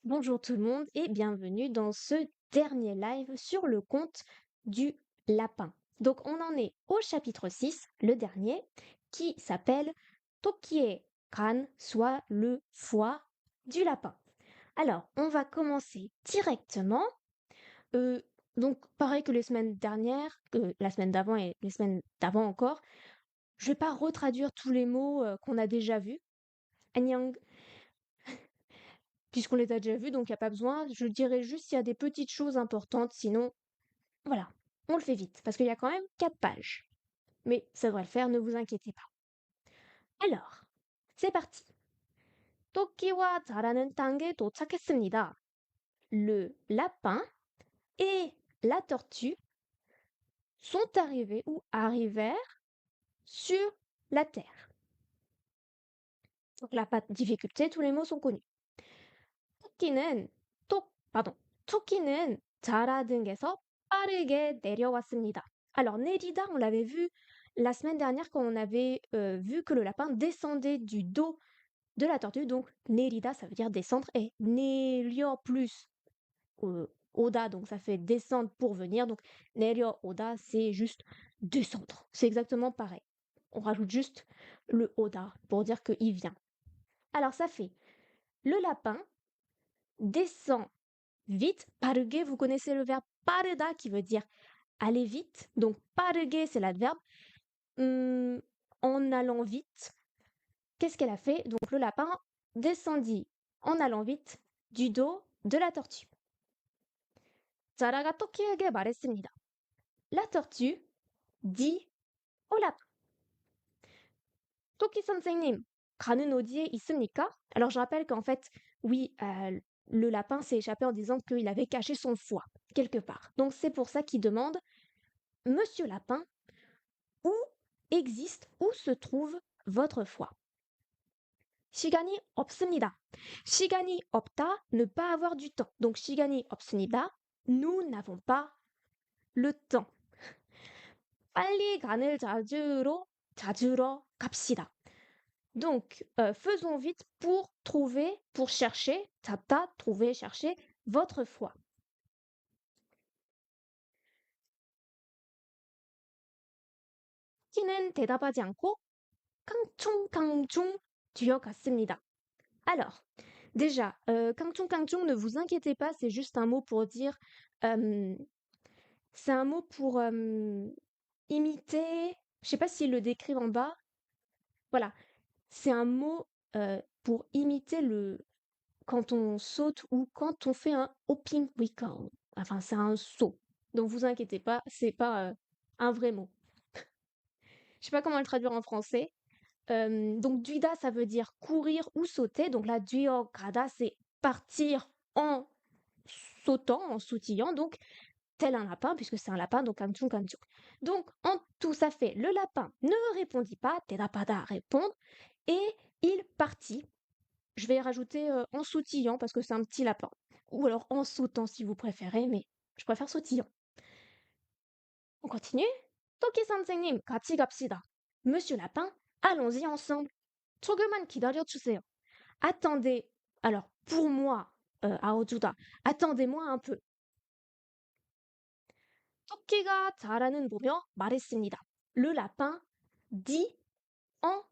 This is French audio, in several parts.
Bonjour tout le monde et bienvenue dans ce dernier live sur le conte du lapin. Donc on en est au chapitre 6, le dernier, qui s'appelle Tokie Kan, soit le foie du lapin. Alors, on va commencer directement. Euh, donc pareil que les semaines dernières, que la semaine d'avant et les semaines d'avant encore, je vais pas retraduire tous les mots qu'on a déjà vus. Annyeong, puisqu'on les a déjà vus, donc il n'y a pas besoin. Je dirais juste s'il y a des petites choses importantes, sinon, voilà, on le fait vite, parce qu'il y a quand même 4 pages. Mais ça devrait le faire, ne vous inquiétez pas. Alors, c'est parti. 토끼와 자라는 땅에 도착했습니다. Le lapin et la tortue sont arrivés ou arrivèrent sur la terre. Donc la difficulté, tous les mots sont connus. 토끼는 토끼는 자라등에서 빠르게 내려왔습니다. Alors Nérida, on l'avait vu la semaine dernière quand on avait vu que le lapin descendait du dos de la tortue. Donc Nérida, ça veut dire descendre, et Nerio plus Oda, donc ça fait descendre pour venir. Donc Nerio Oda, c'est juste descendre. C'est exactement pareil. On rajoute juste le Oda pour dire qu'il vient. Alors ça fait le lapin descend vite. 빠르게, vous connaissez le verbe 빠르다 qui veut dire aller vite. Donc 빠르게, c'est l'adverbe. En allant vite, qu'est-ce qu'elle a fait? Donc le lapin descendit en allant vite du dos de la tortue. 자라가 토끼에게 말했습니다. La tortue dit au lapin. 토끼 선생님, 가는 어디에 있습니까? Alors je rappelle qu'en fait, oui, le lapin s'est échappé en disant qu'il avait caché son foie quelque part. Donc c'est pour ça qu'il demande Monsieur Lapin, où existe, où se trouve votre foie? 시간이 없습니다. 시간이 없다, ne pas avoir du temps. Donc 시간이 없습니다, nous n'avons pas le temps. 빨리 간을 찾으러 갑시다. Donc, faisons vite pour trouver, pour chercher, 찾다, trouver, chercher, votre foie. 키는 대답하지 않고 깡충깡충 뛰어갔습니다. Alors, déjà, kangchung kangchung, ne vous inquiétez pas, c'est juste un mot pour dire, euh, c'est un mot pour imiter, je sais pas s'ils le décrivent en bas, voilà, c'est un mot pour imiter quand on saute ou quand on fait un hopping wikang. Enfin, c'est un saut. Donc vous inquiétez pas, c'est pas un vrai mot. Je sais pas comment le traduire en français. Donc duida, ça veut dire courir ou sauter. Donc là, grada, c'est partir en sautant, en sautillant. Donc tel un lapin, puisque c'est un lapin, donc kamchung kamchung. Donc en tout ça fait, le lapin ne répondit pas, tedapada répondre, et il partit. Je vais rajouter en sautillant parce que c'est un petit lapin. Ou alors en sautant si vous préférez, mais je préfère sautillant. On continue. 토끼 선생님, 같이 갑시다. Monsieur Lapin, allons-y ensemble. 조금만 기다려주세요. Attendez. Alors, pour moi, 아오주다, attendez-moi un peu. 토끼가 자라는 보며 말했습니다. Le lapin dit en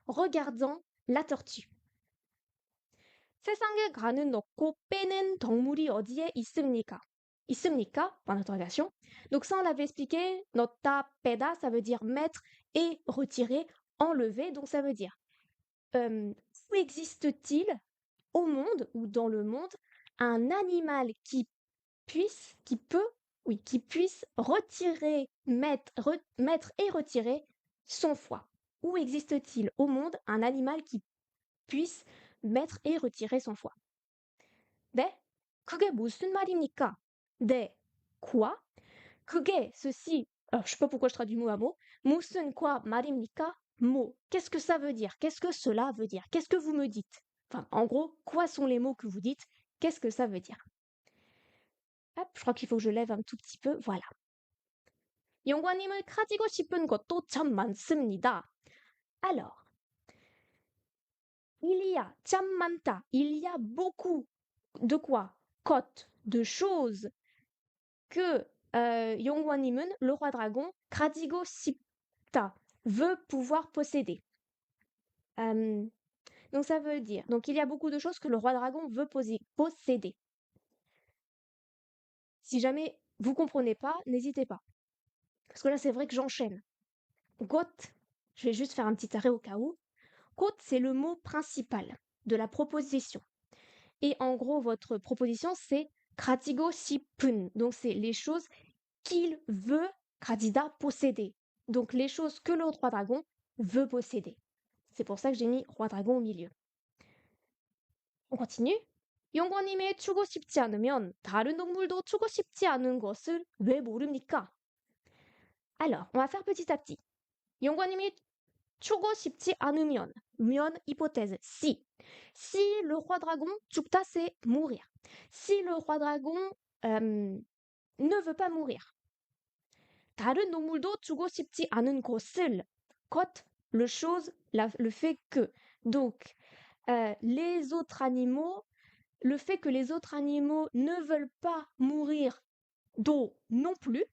regardant la tortue. 세상에 가는 넣고 빼는 덩물이 어디에 있습니까? 있습니까? Point d'interrogation. Donc ça, on l'avait expliqué. Nota peda, ça veut dire mettre et retirer, enlever. Donc ça veut dire où existe-t-il au monde ou dans le monde un animal qui puisse retirer, mettre et retirer son foie? Où existe-t-il au monde un animal qui puisse mettre et retirer son foie? 네? 그게 무슨 말입니까? 네. Quoi? 그게, ceci, alors je sais pas pourquoi je traduis mot à mot. 무슨 quoi 말입니까? Mot. Qu'est-ce que ça veut dire? Qu'est-ce que cela veut dire? Qu'est-ce que vous me dites? Enfin, en gros, quoi sont les mots que vous dites? Qu'est-ce que ça veut dire? Hop, je crois qu'il faut que je lève un tout petit peu. Voilà. 용과님을 가지고 싶은 것도 참 많습니다. Alors, Il y a 참 많다. Il y a beaucoup de quoi? Cote de choses que 용과님은 le roi dragon 가지고 싶다 veut pouvoir posséder. Donc ça veut dire donc il y a beaucoup de choses que le roi dragon veut posséder. Si jamais vous comprenez pas, n'hésitez pas. Parce que là, c'est vrai que j'enchaîne. Got, je vais juste faire un petit arrêt au cas où. Got, c'est le mot principal de la proposition. Et en gros, votre proposition, c'est 가지고 싶은. Donc, c'est les choses qu'il veut, 가지다, posséder. Donc, les choses que le roi dragon veut posséder. C'est pour ça que j'ai mis roi dragon au milieu. On continue. 용건님이 추고 싶지 않으면 다른 동물도 추고 싶지 않은 것을 왜 모릅니까? Alors, on va faire petit à petit. 용건님이 추고 싶지 않으면, 면 hypothèse, si. Si le roi dragon, 죽다 c'est mourir. Si le roi dragon ne veut pas mourir. 다른 동물도 주고 싶지 않은 것을, 것, le chose, le fait que. Donc, les autres animaux, le fait que les autres animaux ne veulent pas mourir, do non plus.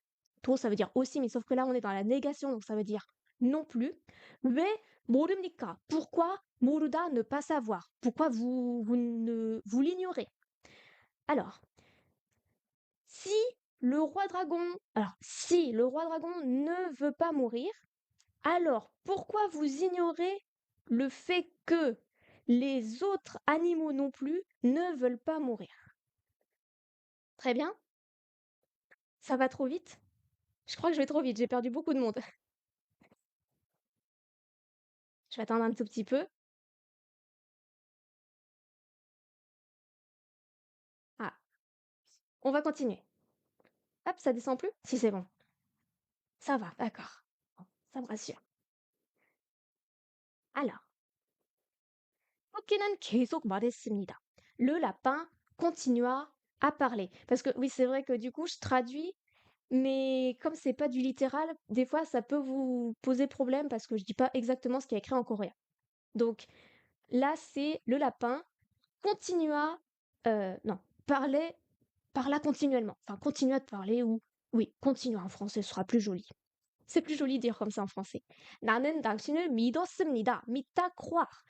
Do, ça veut dire aussi, mais sauf que là, on est dans la négation, donc ça veut dire non plus. 왜 모릅니까? Pourquoi 모르다, ne pas savoir? Pourquoi vous l'ignorez? Alors, si si le roi dragon ne veut pas mourir, alors pourquoi vous ignorez le fait que les autres animaux non plus ne veulent pas mourir? Très bien. Ça va trop vite? Je crois que je vais trop vite, j'ai perdu beaucoup de monde. Je vais attendre un tout petit peu. Ah, on va continuer. Hop, ça descend plus? Si c'est bon. Ça va, d'accord. Bon, ça me rassure. Alors, 토끼는 계속 말했습니다. Le lapin continua à parler. Parce que oui, c'est vrai que du coup, je traduis, mais comme c'est pas du littéral, des fois, ça peut vous poser problème parce que je dis pas exactement ce qui est écrit en coréen. Donc là, c'est le lapin continua, non, parla continuellement. Enfin, continua de parler ou oui, continua en français, ce sera plus joli. C'est plus joli de dire comme ça en français. 나는 당신을 믿었습니다. 믿다 croire.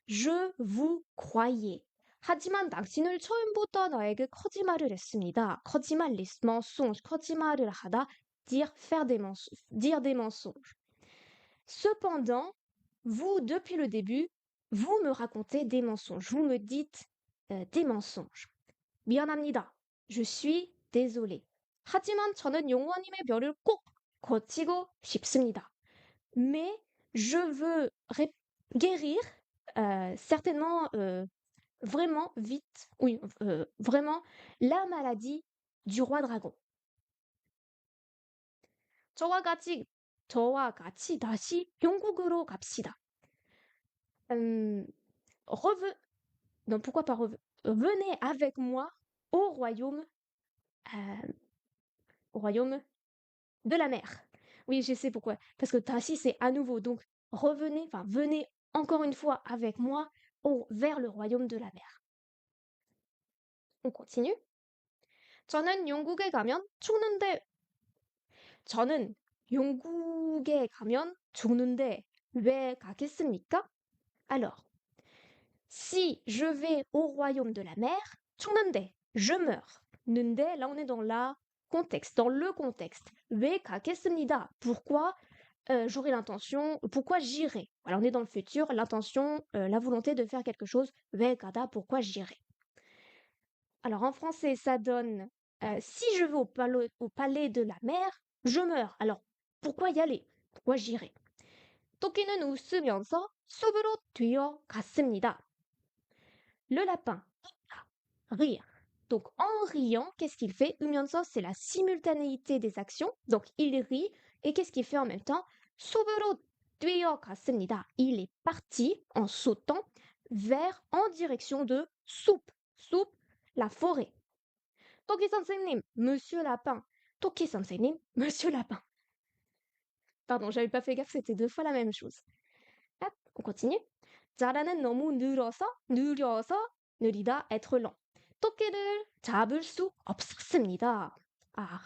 Je vous croyais. 하지만 당신을 처음부터 나에게 거짓말을 했습니다. 거짓말, les mensonges, 거짓말을 하다, dire des mensonges. Cependant, vous, depuis le début, vous me racontez des mensonges. Vous me dites des mensonges. 미안합니다. Je suis désolé. 하지만 저는 용원님의 멸을 꼭 거치고 싶습니다. Mais je veux guérir certainement vraiment vite, oui, vraiment la maladie du roi dragon. 저와 같이 다시 영국으로 갑시다. Non, pourquoi pas venez avec moi au euh, royaume de la mer. Oui, je sais pourquoi. Parce que 다시 c'est à nouveau. Donc revenez, enfin venez encore une fois avec moi vers le royaume de la mer. On continue. 저는 영국에 가면 죽는데 저는 영국에 가면 죽는데 왜 가겠습니까? Alors, si je vais au royaume de la mer, 죽는데, je meurs. 는데, là on est dans dans le contexte. 왜 가겠습니다. Pourquoi j'aurai l'intention, pourquoi j'irai. Voilà, on est dans le futur, l'intention, la volonté de faire quelque chose. 왜 가다, pourquoi j'irai. Alors en français, ça donne si je vais au palais de la mer, je meurs. Alors pourquoi y aller? Pourquoi j'irai? 토끼는 웃으면서 숲으로 뛰어갔습니다. Le lapin rire. Donc en riant, qu'est-ce qu'il fait? 으면서, c'est la simultanéité des actions. Donc il rit et qu'est-ce qu'il fait en même temps? 숲으로 뛰어갔습니다. Il est parti en sautant en direction de soupe. Soupe, la forêt. 토끼 선생님, monsieur lapin. 토끼 선생님, monsieur lapin. Pardon, j'avais pas fait gaffe, c'était deux fois la même chose. Hop, on continue. 자라는 너무 느려서 느리다, être lent. 토끼를 잡을 수 없었습니다. Ah.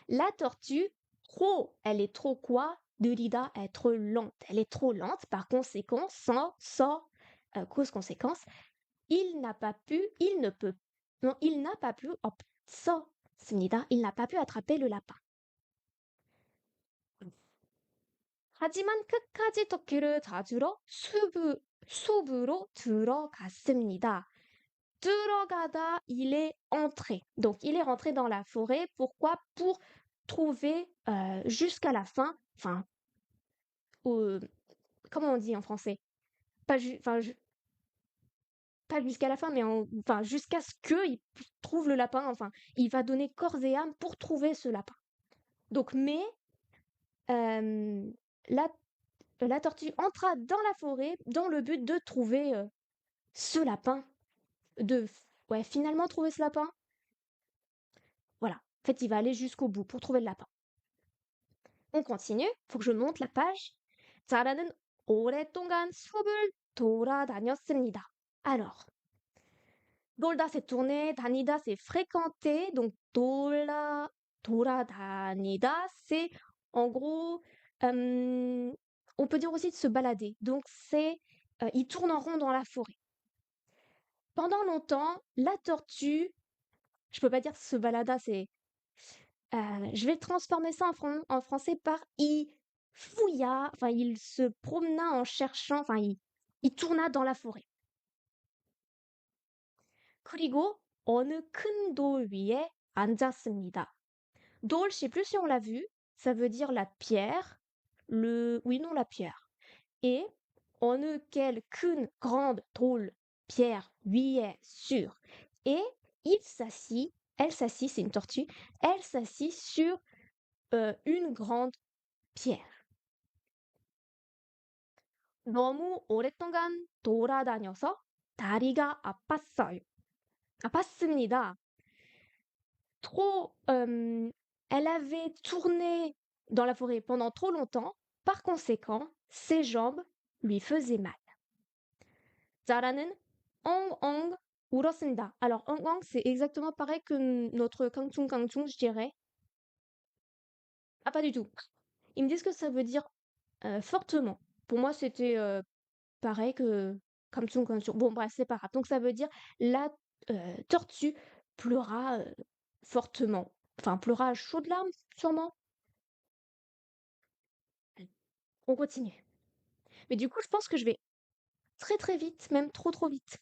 La tortue, trop, elle est trop quoi? 느리다, être lente. Elle est trop lente, par conséquent, cause conséquence, il ne peut, non, il n'a pas pu, 없었습니다. Il n'a pas pu attraper le lapin. 하지만 끝까지 토끼를 찾으러 숲으로 들어갔습니다. 들어가다, il est entré. Donc, il est rentré dans la forêt. Pourquoi? Pour trouver jusqu'à la fin, enfin, comment on dit en français? Pas, pas jusqu'à la fin, mais enfin, jusqu'à ce qu'il trouve le lapin. Enfin, il va donner corps et âme pour trouver ce lapin. Donc, mais la, la tortue entra dans la forêt dans le but de trouver ce lapin. Ouais, finalement trouver ce lapin. Voilà. En fait, il va aller jusqu'au bout pour trouver le lapin. On continue. Faut que je monte la page. 자라는 오랫동안 숲을 돌아다녔습니다. Alors, 돌다 c'est tourner, 다니다 c'est fréquenter, donc 돌아다니다 c'est en gros, on peut dire aussi de se balader. Donc c'est, il tourne en rond dans la forêt. Pendant longtemps, la tortue, je peux pas dire se balada, c'est, je vais transformer ça en français par il fouilla, enfin il se promena en cherchant, enfin il tourna dans la forêt. 그리고 어느 큰 돌 위에 앉았습니다. 돌, je sais plus si on l'a vu, ça veut dire la pierre, oui, non, la pierre. Et 어느 quelle 큰, grande, drôle, pierre, 위에, sur. Et elle s'assit, c'est une tortue, elle s'assit sur une grande pierre. 너무 오랫동안 돌아다녀서 다리가 아팠습니다. Trop, elle avait tourné dans la forêt pendant trop longtemps. Par conséquent, ses jambes lui faisaient mal. 자라는 엉엉 울었습니다. Alors, 엉엉, c'est exactement pareil que notre 깡충깡충, je dirais. Ah, pas du tout. Ils me disent que ça veut dire fortement. Pour moi, c'était pareil que 깡충깡충. Bon, bref, c'est pas grave. Donc, ça veut dire la tortue pleura fortement. Enfin, pleura à chaudes larmes, sûrement. On continue. Mais du coup, je pense que je vais très très vite, même trop trop vite.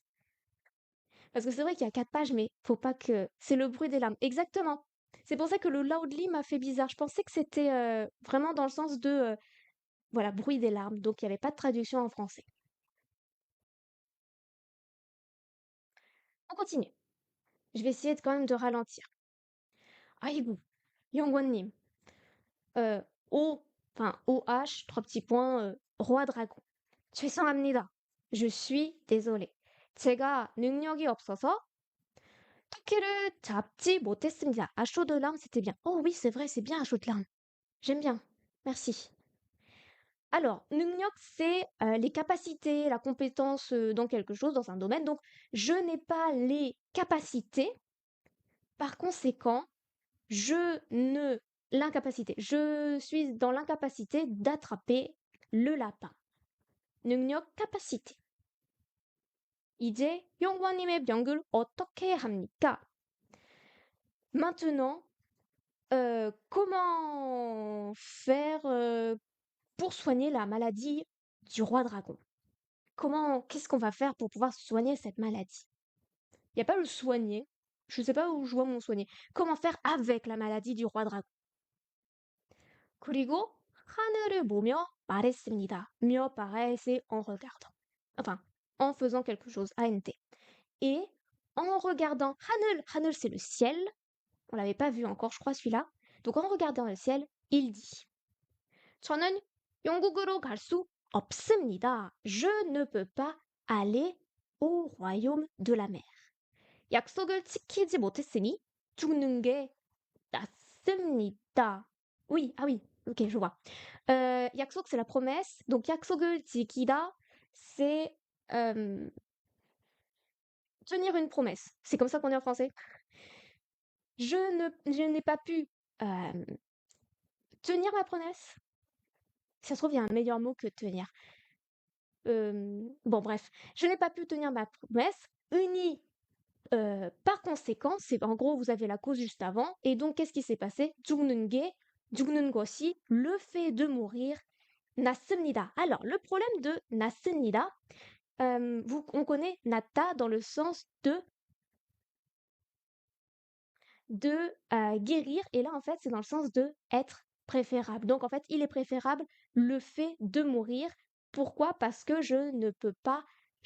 Parce que c'est vrai qu'il y a 4 pages, mais faut pas que... C'est le bruit des larmes. Exactement. C'est pour ça que le loudly m'a fait bizarre. Je pensais que c'était vraiment dans le sens de, voilà, bruit des larmes. Donc il n'y avait pas de traduction en français. On continue. Je vais essayer quand même de ralentir. 아이고, 영원님. O, enfin, OH, 3 petits points, roi dragon. 죄송합니다. Je suis désolée. 제가 능력이 없어서 토끼를 잡지 못했습니다. À chaud de larmes, c'était bien. Oh oui, c'est vrai, c'est bien à chaud de larmes. J'aime bien. Merci. Alors, 능력, c'est les capacités, la compétence dans quelque chose, dans un domaine. Donc, je n'ai pas les capacités. Par conséquent, l'incapacité. Je suis dans l'incapacité d'attraper le lapin. 능력, capacité. 이제 용과님의 병을 어떻게 합니까? Maintenant, comment faire pour soigner la maladie du roi dragon? Qu'est-ce qu'on va faire pour pouvoir soigner cette maladie? Il n'y a pas le soigner. Je ne sais pas où je vois mon soigner. Comment faire avec la maladie du roi dragon? 그리고 하늘을 보며 말했습니다. 며 pareil, c'est en regardant. Enfin, en faisant quelque chose, ANT. Et en regardant 하늘 c'est le ciel. On l'avait pas vu encore, je crois, celui-là. Donc en regardant le ciel, il dit 저는 영국으로 갈 수 없습니다. Je ne peux pas aller au royaume de la mer. 약속을 지키지 못했으니 죽는 게 낫습니다. Oui, ah oui, ok, je vois. 약속, c'est la promesse. Donc 약속을 지키다, c'est Euh, tenir une promesse. C'est comme ça qu'on dit en français. Je n'ai pas pu euh, tenir ma promesse. Ça se trouve, il y a un meilleur mot que tenir. Bon, bref, je n'ai pas pu tenir ma promesse. Uni, par conséquent, c'est en gros, vous avez la cause juste avant. Et donc, qu'est-ce qui s'est passé? 죽는 게, 죽는 것이, le fait de mourir, 났습니다. Alors, le problème de 났습니다, on connaît nata dans le sens de guérir. Et là, en fait, c'est dans le sens de être préférable. Donc, en fait, il est préférable le fait de mourir. Pourquoi? Parce que je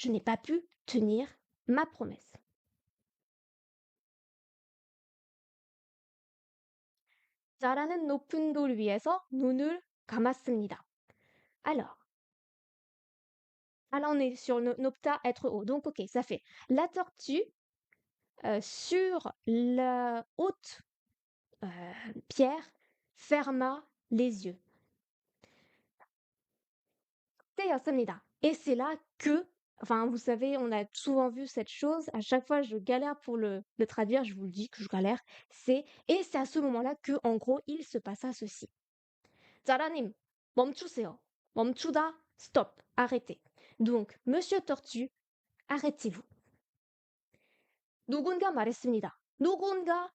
n'ai pas pu tenir ma promesse. 자라는 높은 돌 위에서 눈을 감았습니다. Alors, là, on est sur le nopta, être haut. Donc, ok, ça fait la tortue sur la haute pierre ferma les yeux. 떼었습니다. Et c'est là que, enfin, vous savez, on a souvent vu cette chose. À chaque fois, je galère pour le traduire. Je vous le dis que je galère. Et c'est à ce moment-là que, en gros, il se passa ceci. 자라님, 멈추세요. 멈추다, stop, arrêtez. Donc, Monsieur Tortue, arrêtez-vous. 누군가 말했습니다. 누군가,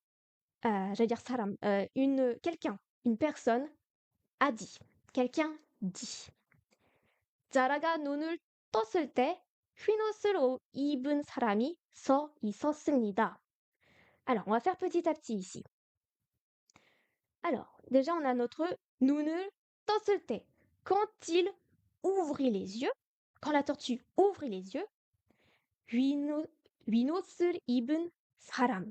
j'allais dire 사람, quelqu'un, une personne a dit. Quelqu'un dit. 자라가 눈을 떴을 때 흰옷을 입은 사람이 서 있었습니다. Alors, on va faire petit à petit ici. Alors, déjà, on a notre 눈을 떴을 때. Quand il ouvrit les yeux, quand la tortue ouvrit les yeux, 흰 옷을 입은 사람.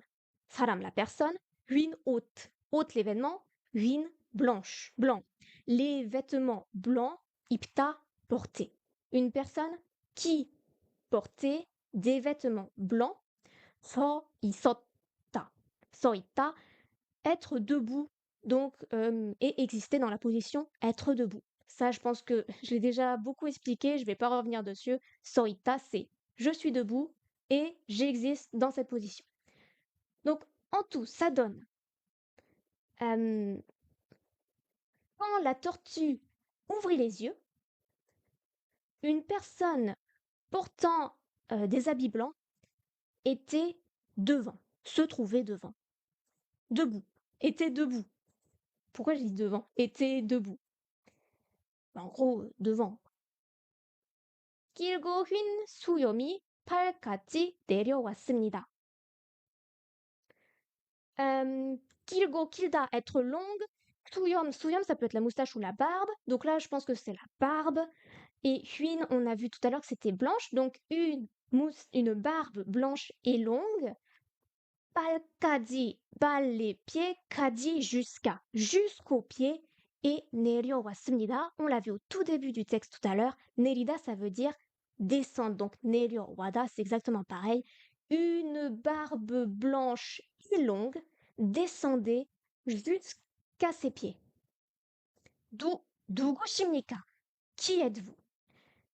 사람, la personne. 흰 옷. 옷, l'événement. 흰, blanche, blanc. Les vêtements blancs, 입다, porter. Une personne qui portait des vêtements blancs. 서 있었다. 서 있다, être debout, donc, et exister dans la position être debout. Ça, je pense que je l'ai déjà beaucoup expliqué, je ne vais pas revenir dessus. 서 있다, c'est je suis debout et j'existe dans cette position. Donc, en tout, ça donne quand la tortue ouvrit les yeux, une personne portant des habits blancs était devant, se trouvait devant, debout, était debout. Pourquoi je dis devant? Était debout. En gros, devant. 길고 휜 수염이 팔까지 내려왔습니다. 길고 길다, être longue. 수염, ça peut être la moustache ou la barbe. Donc là, je pense que c'est la barbe. Et 휜, on a vu tout à l'heure que c'était blanche. Donc une barbe blanche et longue. 발까지, bas les pieds, 까지 jusqu'au pied. Et 내려왔습니다. On l'a vu au tout début du texte tout à l'heure. 내리다, ça veut dire descendre. Donc 내려와다, c'est exactement pareil. Une barbe blanche et longue descendait jusqu'à ses pieds. 누구십니까? Qui êtes-vous?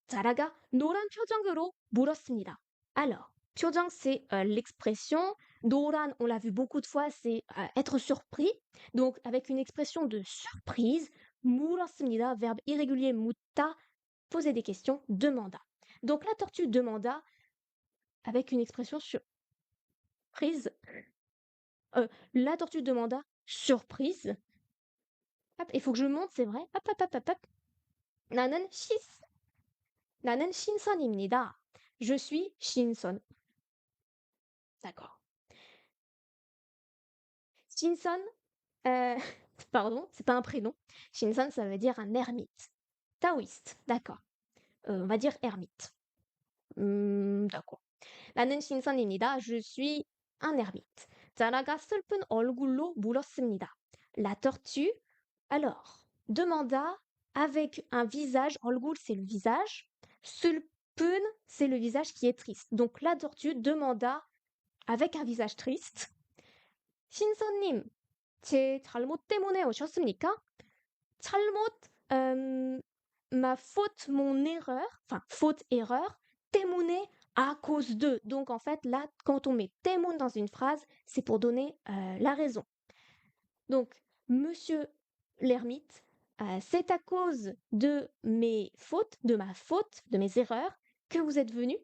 자라가 노란 표정으로 물었습니다. Alors, 표정, c'est l'expression. 노란, on l'a vu beaucoup de fois, c'est être surpris. Donc, avec une expression de surprise, 물었습니다, verbe irrégulier 묻다, poser des questions, demanda. Donc, la tortue demanda avec une expression surprise. La tortue demanda surprise. Hop, il faut que je monte, c'est vrai. Hop, hop, hop, hop, hop. 나는 신선입니다. Je suis 신선. D'accord. Shinson, pardon, c'est pas un prénom. Shinson, ça veut dire un ermite. Taoïste, d'accord. On va dire ermite. D'accord. 나는 신선입니다. Je suis un ermite. 자라가 슬픈 얼굴로 물었습니다. La tortue, alors, demanda avec un visage, 얼굴 c'est le visage, 슬픈 c'est le visage qui est triste. Donc la tortue demanda avec un visage triste, 신선님, 제 잘못 때문에 오셨습니까? 잘못, ma faute, mon erreur, enfin faute, erreur, 때문에, à cause de. Donc en fait, là, quand on met témoin dans une phrase, c'est pour donner la raison. Donc, monsieur l'ermite, c'est à cause de mes fautes, de ma faute, de mes erreurs, que vous êtes venu.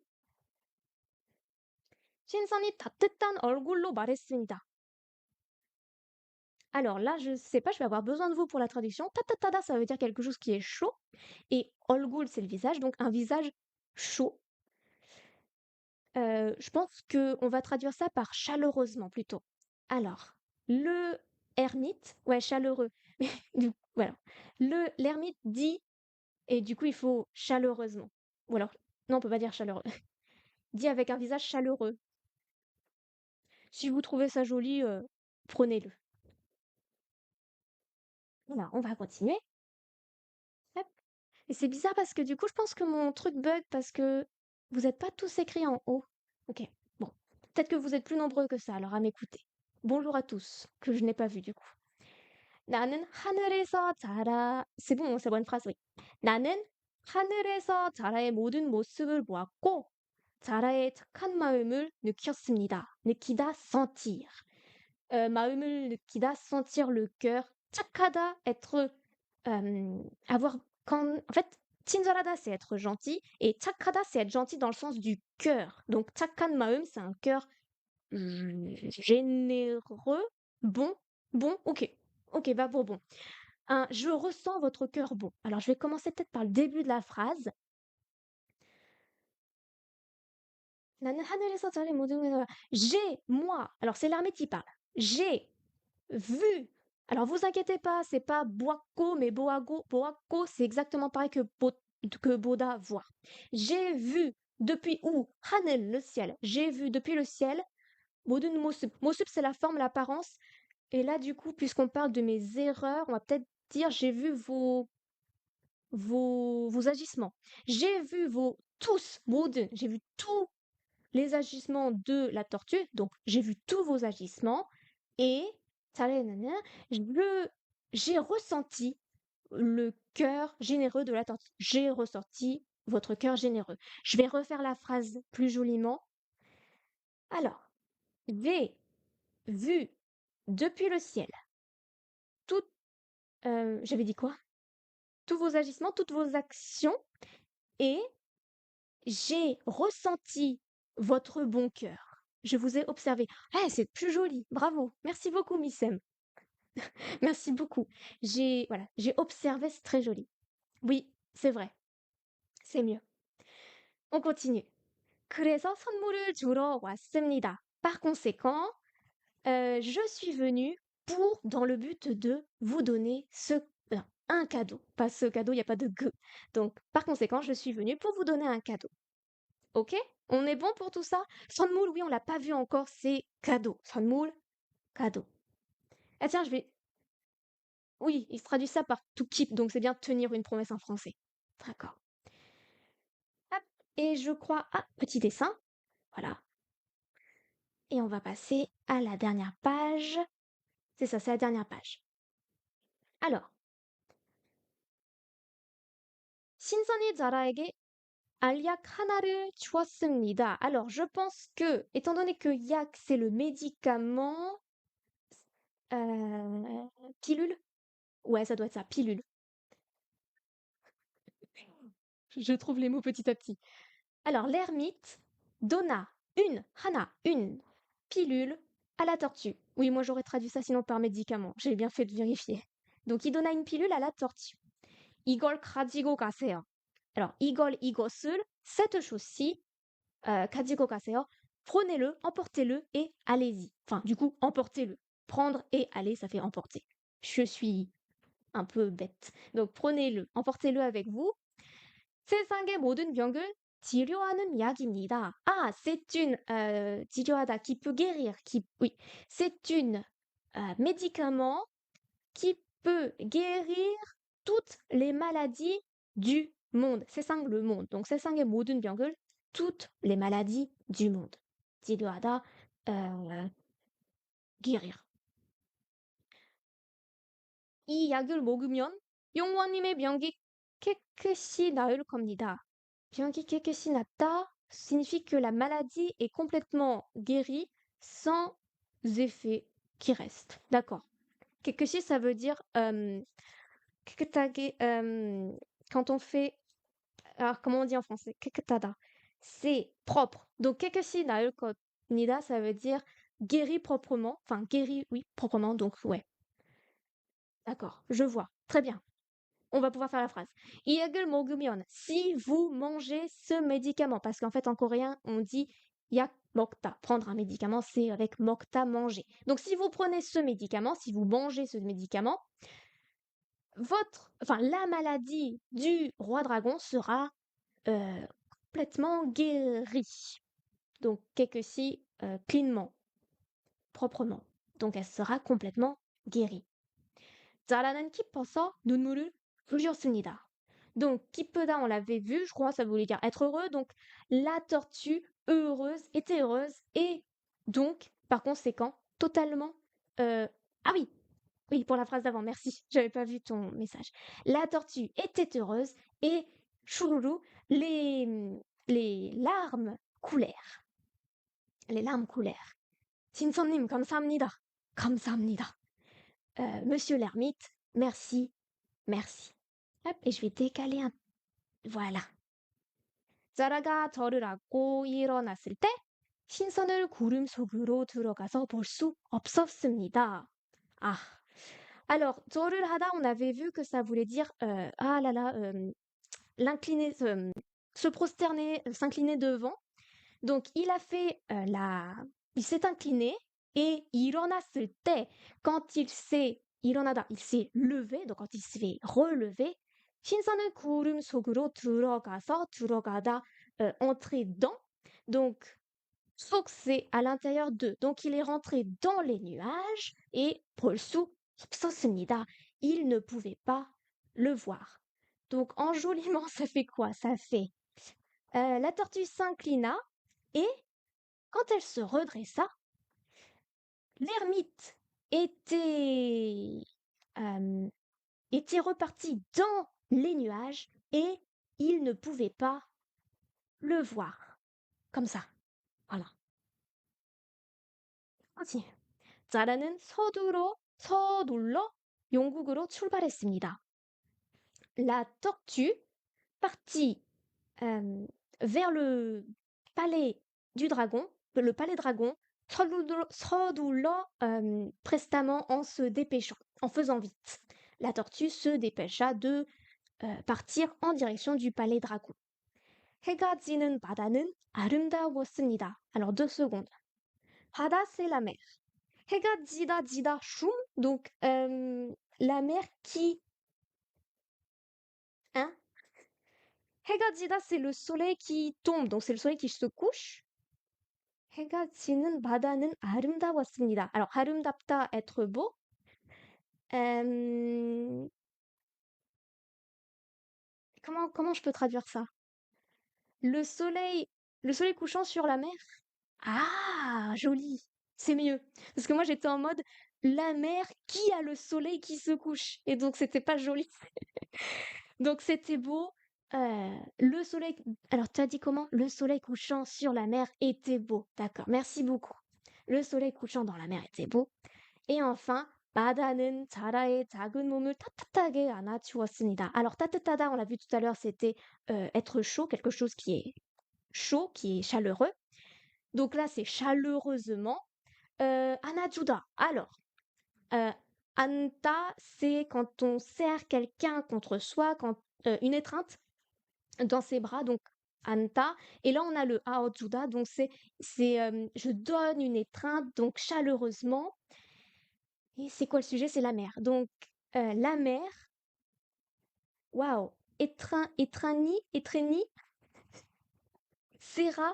신선이 따뜻한 얼굴로 말했습니다. Alors là, je sais pas, je vais avoir besoin de vous pour la traduction. Tatatada, ça veut dire quelque chose qui est chaud. Et olgul, c'est le visage, donc un visage chaud. Je pense qu'on va traduire ça par chaleureusement plutôt. Alors, le ermite, ouais, chaleureux. Voilà. L'ermite dit, et du coup, il faut chaleureusement. Ou alors, non, on peut pas dire chaleureux. Dit avec un visage chaleureux. Si vous trouvez ça joli, prenez-le. Voilà, on va continuer. Hop. Et c'est bizarre parce que du coup, je pense que mon truc bug parce que vous n'êtes pas tous écrits en haut. Ok, bon. Peut-être que vous êtes plus nombreux que ça, alors à m'écouter. Bonjour à tous, que je n'ai pas vu du coup. 나는 하늘에서 자라. C'est bon, c'est bonne phrase, oui. 나는 하늘에서 자라의 모든 모습을 보았고, 자라의 착한 마음을 느꼈습니다. 느끼다, sentir. 마음을 느끼다, sentir le cœur. 착하다, être, avoir, en fait, 친절하다, c'est être gentil, et 착하다, c'est être gentil dans le sens du cœur. Donc, 착한 마음, c'est un cœur généreux, bon, bon, ok, ok, va pour bon. Je ressens votre cœur bon. Alors, je vais commencer peut-être par le début de la phrase. 나는 하늘에서 자라의 모든 j'ai, moi, alors c'est l'armée qui parle. J'ai vu. Alors, vous inquiétez pas, c'est pas boako, mais boago. Boako, c'est exactement pareil que Boda voit. J'ai vu depuis où? 하늘, le ciel. J'ai vu depuis le ciel. 모든 모습. 모습, c'est la forme, l'apparence. Et là, du coup, puisqu'on parle de mes erreurs, on va peut-être dire j'ai vu vos agissements. J'ai vu tous, 모든, j'ai vu tous les agissements de la tortue, donc j'ai vu tous vos agissements, et j'ai ressenti le cœur généreux de la tortue. J'ai ressenti votre cœur généreux. Je vais refaire la phrase plus joliment. Alors, j'ai vu depuis le ciel tout, j'avais dit quoi? Tous vos agissements, toutes vos actions, et j'ai ressenti votre bon cœur. Je vous ai observé. Ah, c'est plus joli. Bravo. Merci beaucoup, Missem. Merci beaucoup. J'ai observé, c'est très joli. Oui, c'est vrai. C'est mieux. On continue. 그래서 선물을 주러 왔습니다. Par conséquent, je suis venue dans le but de vous donner un cadeau. Pas ce cadeau, il n'y a pas de g. Donc, par conséquent, je suis venue pour vous donner un cadeau. Ok? On est bon pour tout ça? 선물, oui, on l'a pas vu encore, c'est cadeau. 선물, cadeau. Ah tiens, Oui, il se traduit ça par to keep, donc c'est bien tenir une promesse en français. D'accord. Hop, et je crois... Ah, petit dessin. Voilà. Et on va passer à la dernière page. C'est ça, c'est la dernière page. Alors, 신선이 자라에게 알약 하나를 주었습니다. Alors, je pense que, étant donné que yak, c'est le médicament... pilule? Ouais, ça doit être ça, pilule. Je trouve les mots petit à petit. Alors, l'ermite donna une pilule à la tortue. Oui, moi j'aurais traduit ça sinon par médicament. J'ai bien fait de vérifier. Donc, il donna une pilule à la tortue. 이걸 가지고 가세요. Alors, 이것을, cette chose-ci, 가지고 가세요. Prenez-le, emportez-le et allez-y. Enfin, du coup, emportez-le. Prendre et aller, ça fait emporter. Je suis un peu bête. Donc, prenez-le, emportez-le avec vous. 세상의 모든 병을 치료하는 약입니다. Ah, c'est une 치료하다 qui peut guérir, oui, c'est une médicament qui peut guérir toutes les maladies du monde. 세상, le monde. Donc 세상의 모든 병을, toutes les maladies du monde. 치료하다, guérir. 이 약을 먹으면 용원님의 병이 깨끗이 나을 겁니다. 병이 깨끗이 낫다. signifie que la maladie est complètement guérie sans effet qui reste. D'accord. Kekeshi, ça veut dire keketage, quand on fait. Alors, comment on dit en français? Keketada. C'est propre. Donc, kekeshi naul nida, ça veut dire guéri proprement. Enfin, guéri, oui, proprement. Donc, ouais. D'accord, je vois. Très bien. On va pouvoir faire la phrase. 이약을 먹으면, si vous mangez ce médicament, parce qu'en fait en coréen on dit 약 먹다. Prendre un médicament, c'est avec 먹다, manger. Donc si vous prenez ce médicament, si vous mangez ce médicament, la maladie du roi dragon sera complètement guérie. Donc quelque si cleanement, proprement. Donc elle sera complètement guérie. 자라는 깊어서 눈물을 흘렸습니다. Donc, Kippeda, on l'avait vu, je crois, ça voulait dire être heureux. Donc, la tortue heureuse était heureuse et donc, par conséquent, totalement. Ah oui, oui, pour la phrase d'avant, merci, j'avais pas vu ton message. La tortue était heureuse et chouroulou, les larmes coulèrent. Les larmes coulèrent. 신선님, 감사합니다. 감사합니다. Monsieur l'ermite, merci, merci. Hop, et je vais décaler un. Voilà. 자라가 저를 안고 일어났을 때 신선을 구름 속으로 들어가서 볼 수 없었습니다. Ah. Alors, 저를 하다, on avait vu que ça voulait dire ah là là, l'incliner, se prosterner, s'incliner devant. Donc, il a fait il s'est incliné et 일어났을 때, quand il s'est 일어나다, il s'est levé, donc quand il s'est relevé, 신선한 구름 속으로 들어가다, entrer dans. Donc, 속, c'est à l'intérieur d'eux. Donc, il est rentré dans les nuages et 볼수 없었습니다. Il ne pouvait pas le voir. Donc, enjolivement, ça fait quoi? Ça fait la tortue s'inclina et quand elle se redressa, l'ermite était, était reparti dans les nuages et il ne pouvait pas le voir. Comme ça. Voilà. Continue. 자라는 서둘러 영국으로 출발했습니다. La tortue partit vers le palais du dragon, le palais dragon, 서둘러, prestamment en se dépêchant, en faisant vite. La tortue se dépêcha de partir en direction du palais dragon. 해가 지는 바다는 아름다웠습니다. Alors 2 secondes. 바다, c'est la mer. 해가 지다 슝, donc la mer qui. Hein? 해가 지다, c'est le soleil qui tombe, donc c'est le soleil qui se couche. 해가 지는 바다는 아름다웠습니다. Alors, 아름답다, être beau. Comment je peux traduire ça? Le soleil couchant sur la mer. Ah, joli. C'est mieux. Parce que moi, j'étais en mode la mer qui a le soleil qui se couche. Et donc, c'était pas joli. Donc, c'était beau. Le soleil. Alors, tu as dit comment? Le soleil couchant sur la mer était beau. D'accord, merci beaucoup. Le soleil couchant dans la mer était beau. Et enfin, 바다는 자라의 작은 몸을 따뜻하게 안아주었습니다. Alors, 따뜻하다, on l'a vu tout à l'heure, c'était être chaud, quelque chose qui est chaud, qui est chaleureux. Donc là, c'est chaleureusement. 안아주다. Alors, anta, c'est quand on serre quelqu'un contre soi, quand une étreinte dans ses bras, donc anta. Et là, on a le aojuda, donc c'est je donne une étreinte, donc chaleureusement. Et c'est quoi le sujet? C'est la mer. Donc, la mer, waouh, étreignit, serra,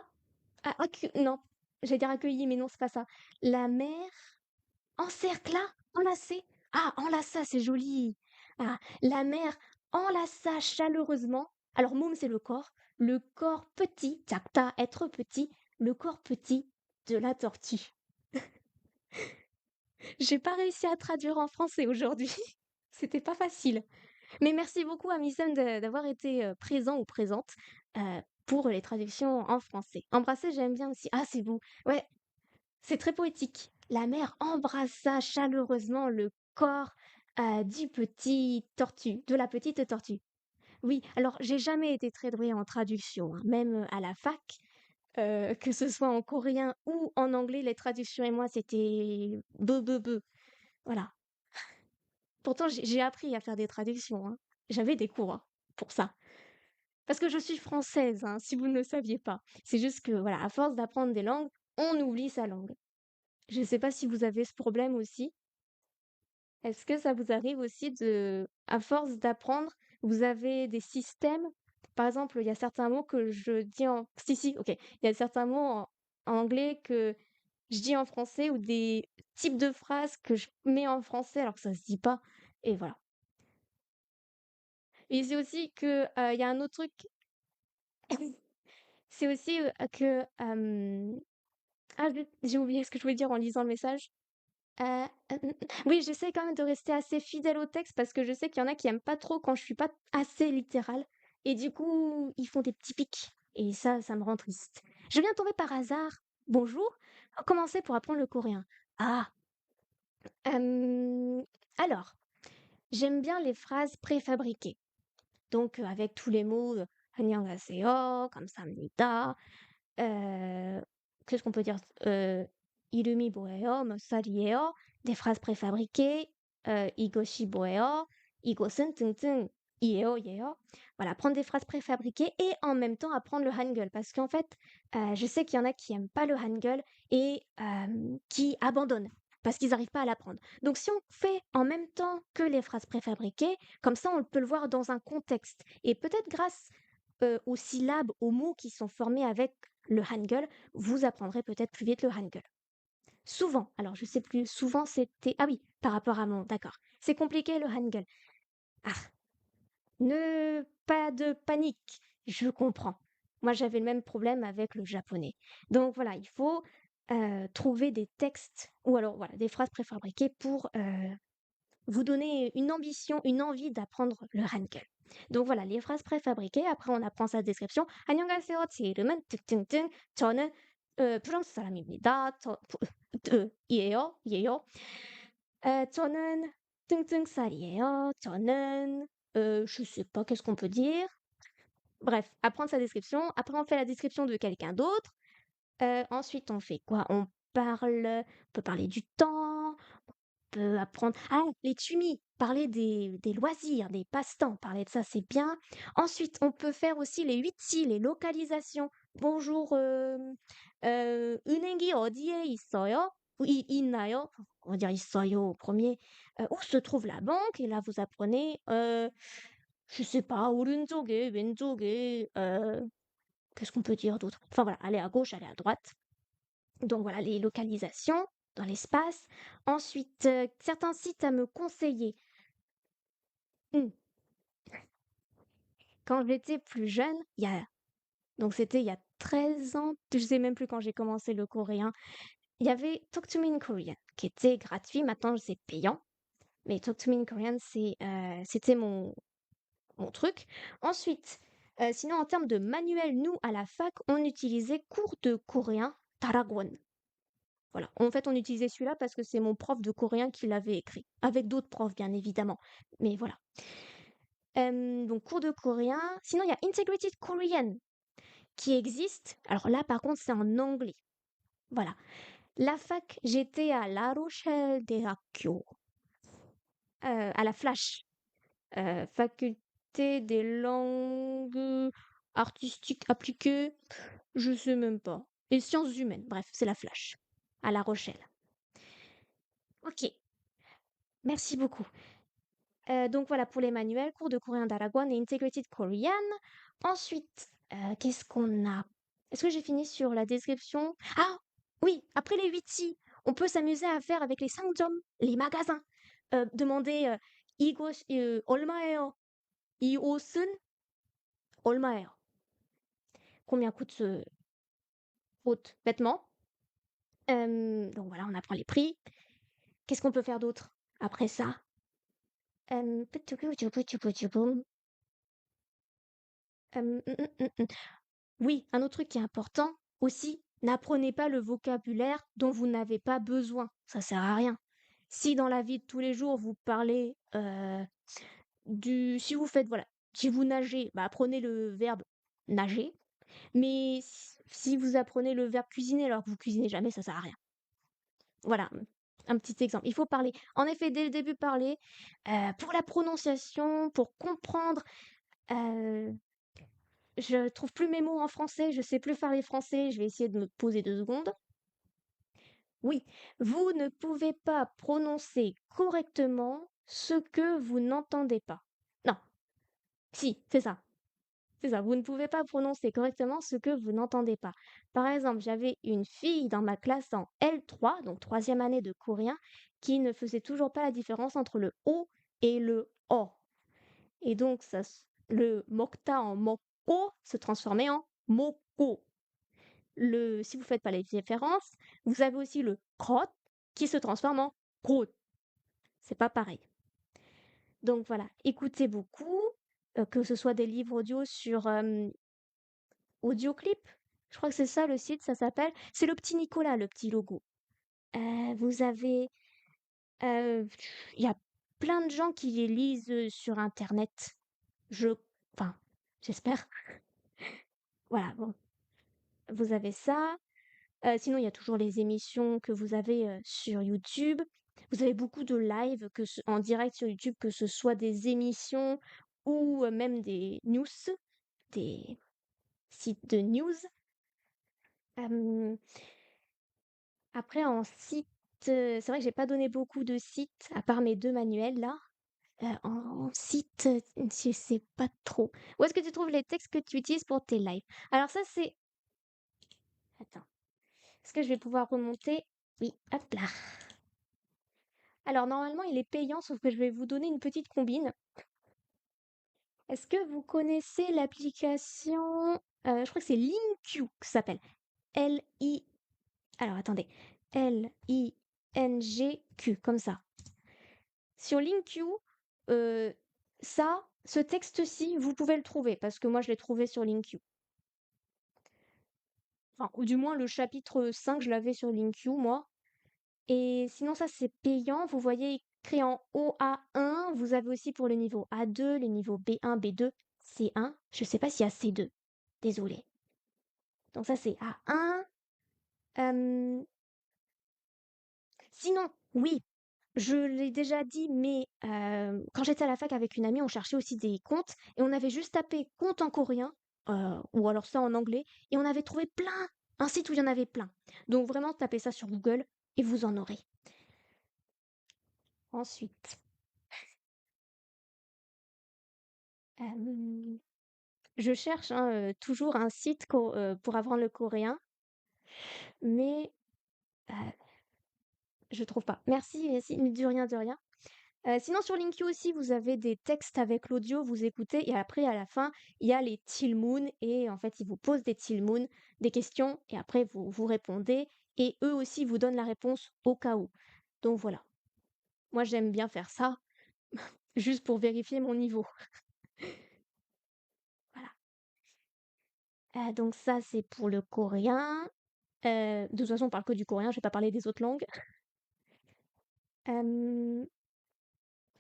non, j'allais dire accueilli, mais non, c'est pas ça. La mer encercla, enlacée. Ah, enlaça, c'est joli. Ah, la mer enlaça chaleureusement. Alors, moum, c'est le corps petit, takta, être petit, le corps petit de la tortue. J'ai pas réussi à traduire en français aujourd'hui. C'était pas facile. Mais merci beaucoup à Missem d'avoir été présent ou présente pour les traductions en français. Embrasser, j'aime bien aussi. Ah, c'est beau. Ouais, c'est très poétique. La mère embrassa chaleureusement le corps du petit tortue, de la petite tortue. Oui, alors j'ai jamais été très douée en traduction, hein, même à la fac, que ce soit en coréen ou en anglais, les traductions et moi, c'était beu, beu, beu. Voilà. Pourtant, j'ai appris à faire des traductions, hein. J'avais des cours, hein, pour ça. Parce que je suis française, hein, si vous ne le saviez pas. C'est juste que, voilà, à force d'apprendre des langues, on oublie sa langue. Je ne sais pas si vous avez ce problème aussi. Est-ce que ça vous arrive aussi de, à force d'apprendre, vous avez des systèmes? Par exemple, il y a certains mots que je dis en... Si, si, ok. Il y a certains mots en anglais que je dis en français ou des types de phrases que je mets en français alors que ça se dit pas. Et voilà. Et c'est aussi que il y a un autre truc, c'est aussi que ah, j'ai oublié ce que je voulais dire en lisant le message. Oui, j'essaie quand même de rester assez fidèle au texte parce que je sais qu'il y en a qui aiment pas trop quand je suis pas assez littérale et du coup, ils font des petits pics et ça me rend triste. Je viens de tomber par hasard. Bonjour, commencer pour apprendre le coréen. Ah, hem, alors, j'aime bien les phrases préfabriquées. Donc, avec tous les mots, 안녕하세요, 감사합니다. Qu'est-ce qu'on peut dire? 이름이 뭐예요? 몇 살이에요? Des phrases préfabriquées. 이것이 뭐예요? 이것은 이에요, 예요. Voilà, prendre des phrases préfabriquées et en même temps apprendre le hangul. Parce qu'en fait, je sais qu'il y en a qui aiment pas le hangul et qui abandonnent parce qu'ils n'arrivent pas à l'apprendre. Donc, si on fait en même temps que les phrases préfabriquées, comme ça, on peut le voir dans un contexte. Et peut-être grâce aux syllabes, aux mots qui sont formés avec le hangul, vous apprendrez peut-être plus vite le hangul. Souvent, alors je sais plus, souvent c'était... Ah oui, par rapport à mon... D'accord. C'est compliqué le hangul. Ah, ne pas de panique, je comprends. Moi j'avais le même problème avec le japonais. Donc voilà, il faut trouver des textes ou alors voilà, des phrases préfabriquées pour vous donner une ambition, une envie d'apprendre le hangul. Donc voilà, les phrases préfabriquées. Après, on apprend sa description. 안녕하세요. 제 이름은 띵띵띵. 저는 프랑스 사람입니다. 이에요. 이에요. 저는 띵띵살이에요. 저는 je sais pas, qu'est-ce qu'on peut dire? Bref, apprendre sa description. Après, on fait la description de quelqu'un d'autre. Ensuite, on fait quoi? On peut parler du temps, peut apprendre ah, les tumis, parler des loisirs, des passe-temps, parler de ça, c'est bien. Ensuite, on peut faire aussi les 8 si, les localisations. Bonjour, 은행이 어디에 있어요? Ou 있나요? Enfin, on va dire 있어요 au premier. Où se trouve la banque? Et là, vous apprenez, je sais pas, 오른쪽에, 왼쪽에, qu'est-ce qu'on peut dire d'autre? Enfin voilà, aller à gauche, aller à droite. Donc voilà, les localisations dans l'espace. Ensuite, certains sites à me conseiller. Mmh. Quand j'étais plus jeune, c'était il y a 13 ans, je sais même plus quand j'ai commencé le coréen, il y avait Talk to Me in Korean qui était gratuit, maintenant c'est payant. Mais Talk to Me in Korean, c'était mon truc. Ensuite, sinon en termes de manuel, nous à la fac, on utilisait cours de coréen Taragwon. Voilà. En fait, on utilisait celui-là parce que c'est mon prof de coréen qui l'avait écrit, avec d'autres profs, bien évidemment. Mais voilà. Donc, cours de coréen. Sinon, il y a Integrated Korean qui existe. Alors là, par contre, c'est en anglais. Voilà. La fac, j'étais à La Rochelle 대학교, à la Flash, faculté des langues artistiques appliquées, je sais même pas. Et sciences humaines, bref, c'est la Flash, à La Rochelle. Ok, merci beaucoup. Donc voilà pour les manuels, cours de coréen d'Aragon et Integrated Korean. Ensuite, qu'est-ce qu'on a? Est-ce que j'ai fini sur la description? Ah oui, après les 8 si, on peut s'amuser à faire avec les 상점, les magasins. Demander 이곳 얼마예요? 이 옷은 얼마예요? Combien coûte ce autre vêtement? Donc voilà, on apprend les prix. Qu'est-ce qu'on peut faire d'autre après ça? Hem, Oui, un autre truc qui est important aussi, n'apprenez pas le vocabulaire dont vous n'avez pas besoin. Ça sert à rien. Si dans la vie de tous les jours, vous parlez si vous faites, voilà, si vous nagez, bah, apprenez le verbe nager. Mais si vous apprenez le verbe cuisiner alors que vous cuisinez jamais, ça sert à rien. Voilà, un petit exemple. Il faut parler. En effet, dès le début, parler. Pour la prononciation, pour comprendre, euh, je trouve plus mes mots en français, je sais plus parler français, je vais essayer de me poser 2 secondes. Oui, vous ne pouvez pas prononcer correctement ce que vous n'entendez pas. Non, si, c'est ça. C'est ça, vous ne pouvez pas prononcer correctement ce que vous n'entendez pas. Par exemple, j'avais une fille dans ma classe en L3, donc troisième année de coréen, qui ne faisait toujours pas la différence entre le O et le O. Et donc, le mokta en mokko se transformait en moko. Si vous ne faites pas les différences, vous avez aussi le krot qui se transforme en krot. C'est pas pareil. Donc voilà, écoutez beaucoup, que ce soit des livres audio sur Audioclip. Je crois que c'est ça le site, ça s'appelle. C'est le petit Nicolas, le petit logo. Vous avez, euh, il y a plein de gens qui les lisent sur Internet. Je, enfin, j'espère. Voilà, bon, vous avez ça. Sinon, il y a toujours les émissions que vous avez sur YouTube. Vous avez beaucoup de lives en direct sur YouTube, que ce soit des émissions ou même des news, des sites de news. Euh, Après, en site, c'est vrai que j'ai pas donné beaucoup de sites, à part mes 2 manuels là. En site, je sais pas trop. Où est-ce que tu trouves les textes que tu utilises pour tes lives? Alors ça, c'est... Attends. Est-ce que je vais pouvoir remonter? Oui, hop là. Alors normalement, il est payant, sauf que je vais vous donner une petite combine. Est-ce que vous connaissez l'application... je crois que c'est LinQ que ça s'appelle. L-I... Alors attendez. L-I-N-G-Q, comme ça. Sur LinQ, ce texte-ci, vous pouvez le trouver parce que moi je l'ai trouvé sur LinQ. Enfin, ou du moins le chapitre 5, je l'avais sur LinQ, moi. Et sinon, ça c'est payant. Vous voyez écrit en haut A1. Vous avez aussi pour le niveau A2, les niveaux B1, B2, C1. Je sais pas s'il y a C2. Désolée. Donc ça c'est A1. Euh, Sinon, oui, je l'ai déjà dit, mais quand j'étais à la fac avec une amie, on cherchait aussi des comptes et on avait juste tapé compte en coréen, ou alors ça en anglais, et on avait trouvé plein, un site où il y en avait plein. Donc vraiment, tapez ça sur Google et vous en aurez. Ensuite, euh, je cherche hein, toujours un site pour apprendre le coréen, mais euh, je trouve pas. Merci, merci, mais de rien, de rien. Sinon sur LinQ aussi, vous avez des textes avec l'audio, vous écoutez et après à la fin, il y a les Tilmoon et en fait, ils vous posent des Tilmoon, des questions et après vous répondez et eux aussi vous donnent la réponse au cas où. Donc voilà. Moi, j'aime bien faire ça juste pour vérifier mon niveau. Voilà. Donc ça, c'est pour le coréen. De toute façon, on parle que du coréen, je vais pas parler des autres langues. Hem,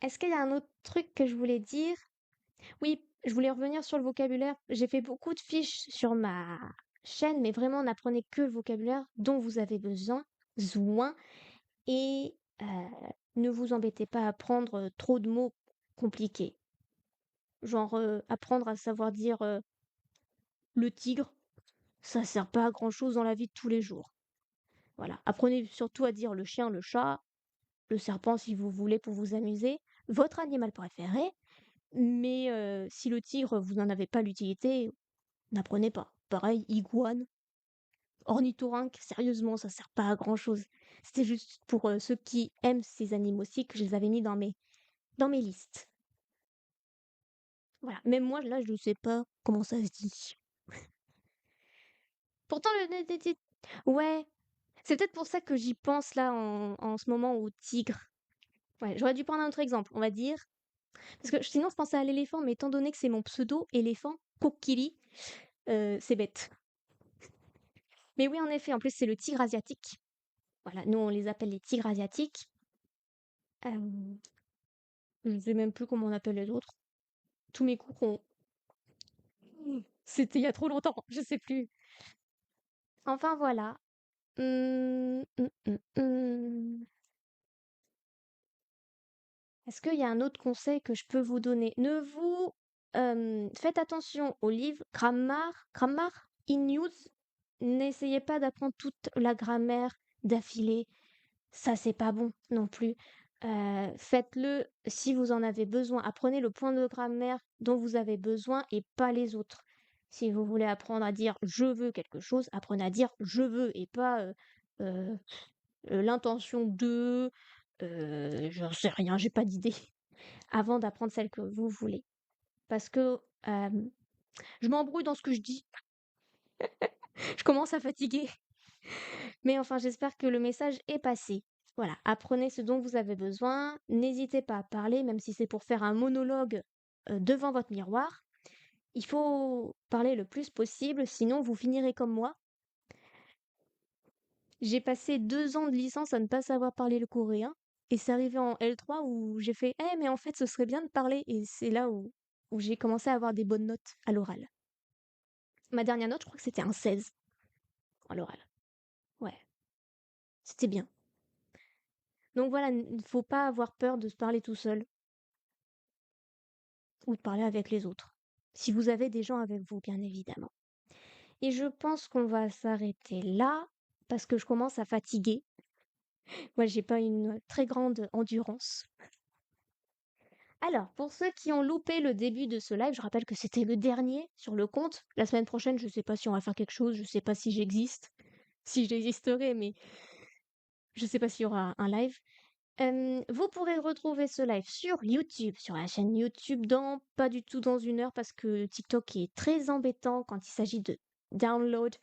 Est-ce qu'il y a un autre truc que je voulais dire? Oui, je voulais revenir sur le vocabulaire. J'ai fait beaucoup de fiches sur ma chaîne, mais vraiment, n'apprenez que le vocabulaire dont vous avez besoin et ne vous embêtez pas à apprendre trop de mots compliqués. Genre, apprendre à savoir dire le tigre, ça sert pas à grand-chose dans la vie de tous les jours. Voilà. Apprenez surtout à dire le chien, le chat, le serpent si vous voulez pour vous amuser, votre animal préféré, mais si le tigre, vous n'en avez pas l'utilité, n'apprenez pas. Pareil, iguane, ornithorynque, sérieusement, ça sert pas à grand-chose. C'était juste pour ceux qui aiment ces animaux-ci que je les avais mis dans mes listes. Voilà. Même moi, là, je ne sais pas comment ça se dit. Pourtant, ouais, c'est peut-être pour ça que j'y pense là en ce moment au tigre. Ouais, j'aurais dû prendre un autre exemple, on va dire. Parce que sinon, je pensais à l'éléphant, mais étant donné que c'est mon pseudo, éléphant, Kokiri, C'est bête. Mais oui, en effet, en plus, c'est le tigre asiatique. Voilà, nous, on les appelle les tigres asiatiques. Hem, je sais même plus comment on appelle les autres. Tous mes cours ont c'était il y a trop longtemps, je sais plus. Enfin voilà. Mmh. Est-ce qu'il y a un autre conseil que je peux vous donner? Ne vous faites attention aux livres grammaire in use. N'essayez pas d'apprendre toute la grammaire d'affilée. Ça, c'est pas bon non plus. Faites-le si vous en avez besoin. Apprenez le point de grammaire dont vous avez besoin et pas les autres. Si vous voulez apprendre à dire je veux quelque chose, apprenez à dire je veux et pas euh, l'intention de, j'en sais rien, j'ai pas d'idée, avant d'apprendre celle que vous voulez. Parce que je m'embrouille dans ce que je dis, je commence à fatiguer. Mais enfin, j'espère que le message est passé. Voilà, apprenez ce dont vous avez besoin, n'hésitez pas à parler, même si c'est pour faire un monologue devant votre miroir. Il faut parler le plus possible, sinon vous finirez comme moi. J'ai passé 2 ans de licence à ne pas savoir parler le coréen, et c'est arrivé en L3 où j'ai fait «Eh, mais en fait, ce serait bien de parler», et c'est là où j'ai commencé à avoir des bonnes notes à l'oral. Ma dernière note, je crois que c'était un 16 à l'oral. Ouais, c'était bien. Donc voilà, il ne faut pas avoir peur de se parler tout seul ou de parler avec les autres. Si vous avez des gens avec vous, bien évidemment. Et je pense qu'on va s'arrêter là parce que je commence à fatiguer. Moi, j'ai pas une très grande endurance. Alors, pour ceux qui ont loupé le début de ce live, je rappelle que c'était le dernier sur le compte. La semaine prochaine, je sais pas si on va faire quelque chose, je sais pas si j'existe, si j'existerai, mais je sais pas s'il y aura un live. Vous pourrez retrouver ce live sur YouTube, sur la chaîne YouTube, pas du tout dans 1 heure, parce que TikTok est très embêtant quand il s'agit de download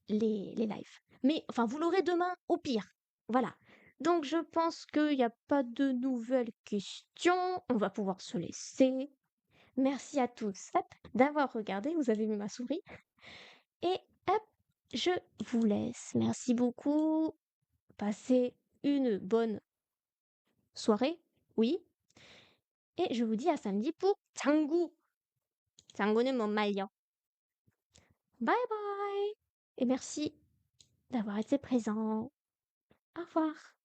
les lives. Mais enfin, vous l'aurez demain, au pire. Voilà. Donc, je pense qu'il n'y a pas de nouvelles questions. On va pouvoir se laisser. Merci à tous hop, d'avoir regardé. Vous avez vu ma souris. Et hop, je vous laisse. Merci beaucoup. Passez une bonne soirée. Oui. Et je vous dis à samedi pour 장구. 장구는 뭔 말이요? Bye bye. Et merci d'avoir été présent. Au revoir.